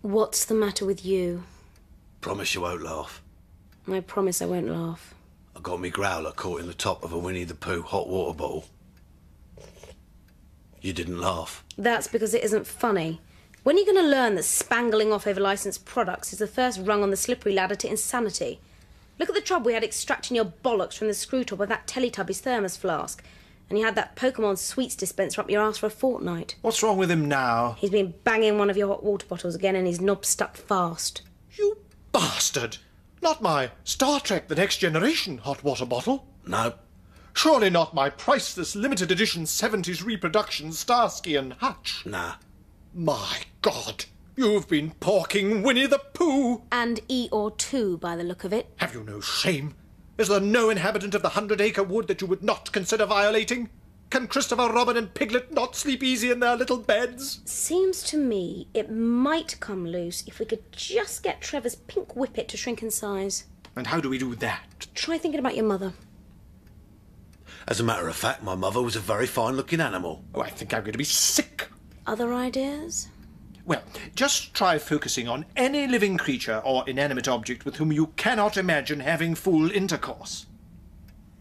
What's the matter with you? Promise you won't laugh. I promise I won't laugh. I got me growler caught in the top of a Winnie the Pooh hot water bottle. You didn't laugh. That's because it isn't funny. When are you going to learn that spangling off over licensed products is the first rung on the slippery ladder to insanity? Look at the trouble we had extracting your bollocks from the screw top of that Teletubbies thermos flask. And you had that Pokemon sweets dispenser up your arse for a fortnight. What's wrong with him now? He's been banging one of your hot water bottles again and his knob stuck fast. You bastard! Not my Star Trek The Next Generation hot water bottle. No. Surely not my priceless limited edition 70s reproduction Starsky and Hutch. Nah. My God! You've been porking Winnie the Pooh! And Eeyore too, by the look of it. Have you no shame? Is there no inhabitant of the 100-acre wood that you would not consider violating? Can Christopher Robin and Piglet not sleep easy in their little beds? Seems to me it might come loose if we could just get Trevor's pink whippet to shrink in size. And how do we do that? Try thinking about your mother. As a matter of fact, my mother was a very fine-looking animal. Oh, I think I'm going to be sick. Other ideas? Well, just try focusing on any living creature or inanimate object with whom you cannot imagine having full intercourse.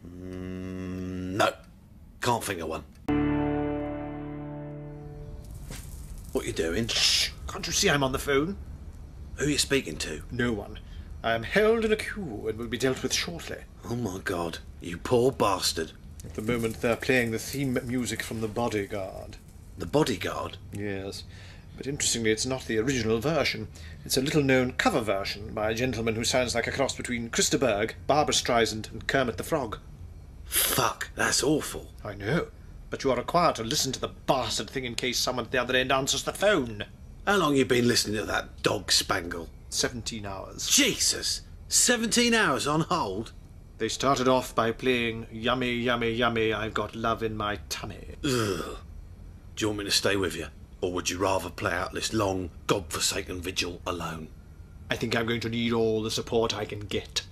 No. Can't think of one. What you doing? Shh! Can't you see I'm on the phone? Who are you speaking to? No one. I am held in a queue and will be dealt with shortly. Oh, my God. You poor bastard. At the moment they're playing the theme music from The Bodyguard. The Bodyguard? Yes. But interestingly, it's not the original version. It's a little-known cover version by a gentleman who sounds like a cross between Christa Berg, Barbra Streisand and Kermit the Frog. Fuck, that's awful. I know, but you are required to listen to the bastard thing in case someone at the other end answers the phone. How long you been listening to that dog spangle? 17 hours. Jesus! 17 hours on hold? They started off by playing Yummy, Yummy, Yummy, I've Got Love in My Tummy. Ugh. Do you want me to stay with you? Or would you rather play out this long, godforsaken vigil alone? I think I'm going to need all the support I can get.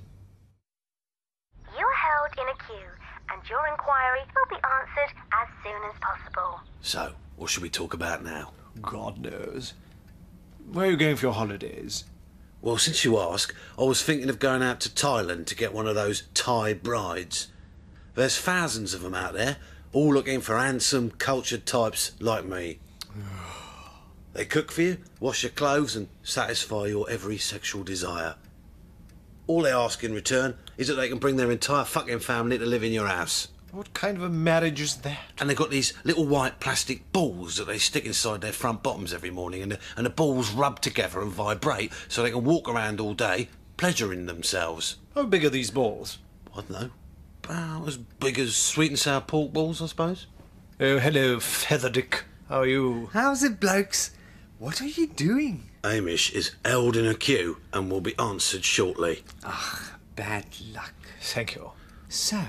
You're held in a queue, and your inquiry will be answered as soon as possible. So, what should we talk about now? God knows. Where are you going for your holidays? Well, since you ask, I was thinking of going out to Thailand to get one of those Thai brides. There's thousands of them out there, all looking for handsome, cultured types like me. They cook for you, wash your clothes and satisfy your every sexual desire. All they ask in return is that they can bring their entire fucking family to live in your house. What kind of a marriage is that? And they've got these little white plastic balls that they stick inside their front bottoms every morning, and the balls rub together and vibrate so they can walk around all day, pleasuring themselves. How big are these balls? I don't know. About as big as sweet and sour pork balls, I suppose. Oh, hello, Featherdick. How are you? How's it, blokes? What are you doing? Hamish is held in a queue and will be answered shortly. Bad luck. Thank you. So,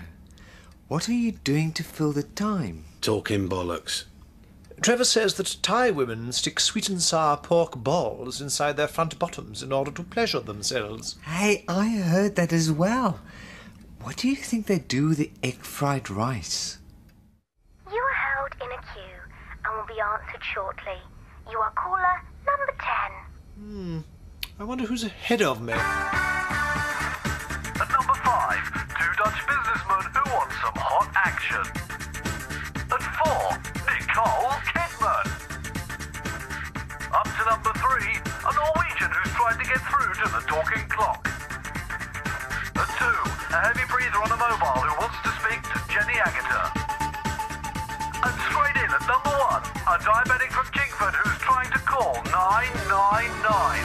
what are you doing to fill the time? Talking bollocks. Trevor says that Thai women stick sweet and sour pork balls inside their front bottoms in order to pleasure themselves. Hey, I heard that as well. What do you think they do with the egg fried rice? You are held in a queue and will be answered shortly. You are caller number 10. I wonder who's ahead of me. At number 5, 2 Dutch businessmen who want some hot action. At 4, Nicole Kidman. Up to number 3, a Norwegian who's trying to get through to the talking clock. At 2, a heavy breather on a mobile who wants to speak to Jenny Agutter. And straight in at number 1, a diabetic from Chingford who's trying to call 999.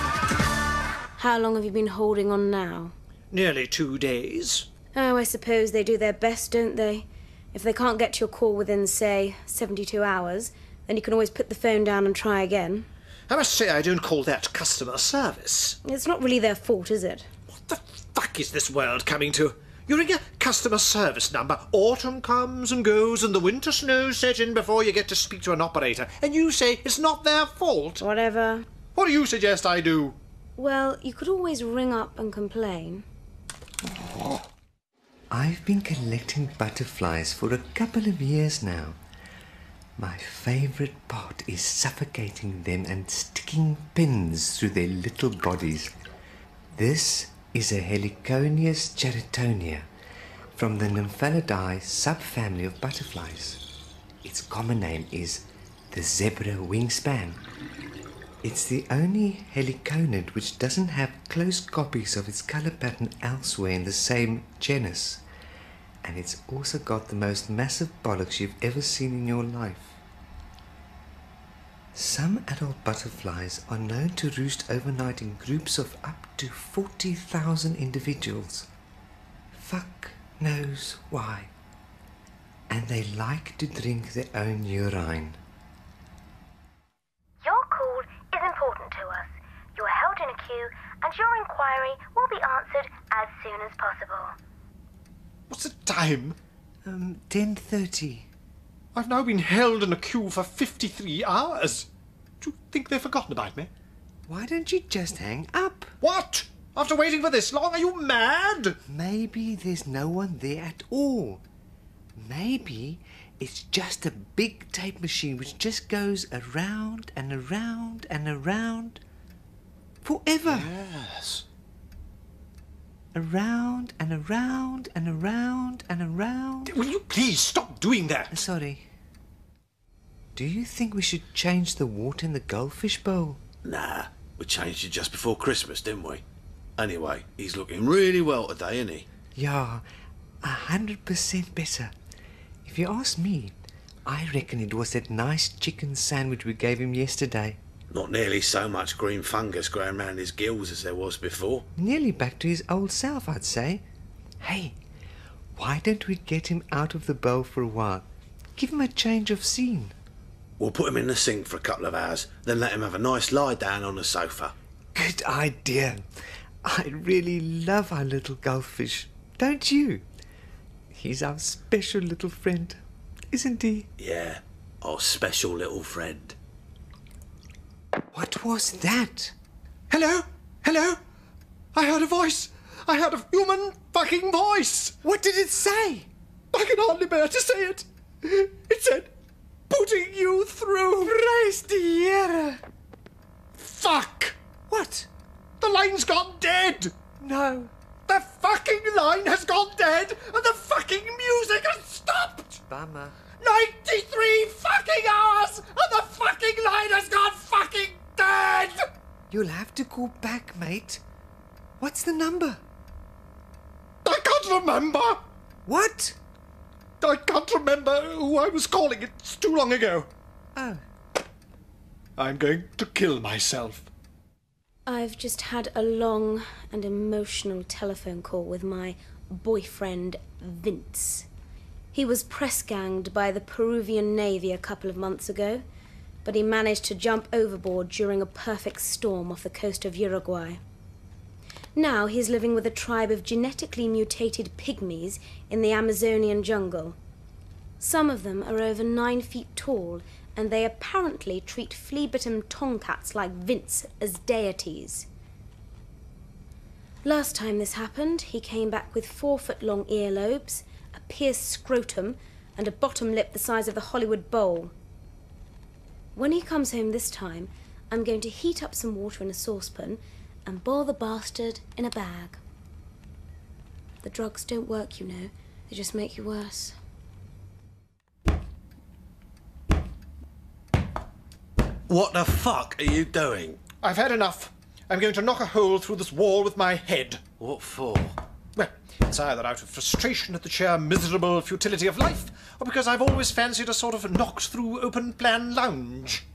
How long have you been holding on now? Nearly 2 days. Oh, I suppose they do their best, don't they? If they can't get to your call within, say, 72 hours, then you can always put the phone down and try again. I must say I don't call that customer service. It's not really their fault, is it? What the fuck is this world coming to? You ring a customer service number, autumn comes and goes and the winter snows set in before you get to speak to an operator, and you say it's not their fault. Whatever. What do you suggest I do? Well, you could always ring up and complain. I've been collecting butterflies for a couple of years now. My favourite part is suffocating them and sticking pins through their little bodies. This is a Heliconius charitonia from the Nymphalidae subfamily of butterflies. Its common name is the zebra wingspan. It's the only heliconid which doesn't have close copies of its colour pattern elsewhere in the same genus. And it's also got the most massive bollocks you've ever seen in your life. Some adult butterflies are known to roost overnight in groups of up to 40,000 individuals. Fuck knows why. And they like to drink their own urine. Your call is important to us. You are held in a queue and your inquiry will be answered as soon as possible. What's the time? 10:30. I've now been held in a queue for 53 hours. Do you think they've forgotten about me? Why don't you just hang up? What? After waiting for this long, are you mad? Maybe there's no one there at all. Maybe it's just a big tape machine which just goes around and around and around forever. Yes. Around and around and around and around. Will you please stop doing that? Sorry. Do you think we should change the water in the goldfish bowl? Nah, we changed it just before Christmas, didn't we? Anyway, he's looking really well today, isn't he? Yeah, 100% better. If you ask me, I reckon it was that nice chicken sandwich we gave him yesterday. Not nearly so much green fungus growing round his gills as there was before. Nearly back to his old self, I'd say. Hey, why don't we get him out of the bowl for a while? Give him a change of scene. We'll put him in the sink for a couple of hours, then let him have a nice lie down on the sofa. Good idea. I really love our little goldfish, don't you? He's our special little friend, isn't he? Yeah, our special little friend. What was that? Hello? Hello? I heard a voice. I heard a human fucking voice. What did it say? I can hardly bear to say it. It said, putting you through. Praise the Heere. Fuck! What? The line's gone dead. No. The fucking line has gone dead and the fucking music has stopped. Bummer. 93 fucking hours and the fucking line has gone fucking dead. You'll have to call back, mate. What's the number? I can't remember. What? I can't remember who I was calling. It's too long ago. Oh. I'm going to kill myself. I've just had a long and emotional telephone call with my boyfriend, Vince. He was press-ganged by the Peruvian Navy a couple of months ago, but he managed to jump overboard during a perfect storm off the coast of Uruguay. Now he's living with a tribe of genetically mutated pygmies in the Amazonian jungle. Some of them are over 9 feet tall, and they apparently treat flea-bitten tomcats like Vince as deities. Last time this happened, he came back with 4-foot-long earlobes, a pierced scrotum, and a bottom lip the size of the Hollywood Bowl. When he comes home this time, I'm going to heat up some water in a saucepan and boil the bastard in a bag. The drugs don't work, you know. They just make you worse. What the fuck are you doing? I've had enough. I'm going to knock a hole through this wall with my head. What for? Well, it's either out of frustration at the sheer miserable futility of life, or because I've always fancied a sort of knocked-through open-plan lounge.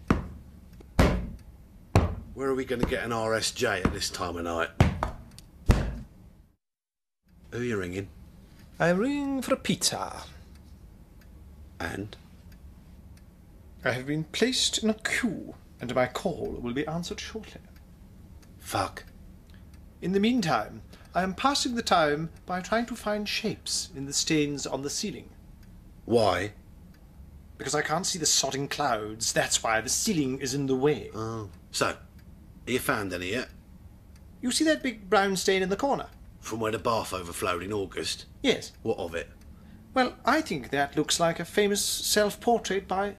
Where are we going to get an RSJ at this time of night? Who are you ringing? I'm ringing for a pizza. And? I have been placed in a queue, and my call will be answered shortly. Fuck. In the meantime, I am passing the time by trying to find shapes in the stains on the ceiling. Why? Because I can't see the sodding clouds. That's why the ceiling is in the way. Oh. So, have you found any yet? You see that big brown stain in the corner? From where the bath overflowed in August? Yes. What of it? Well, I think that looks like a famous self-portrait by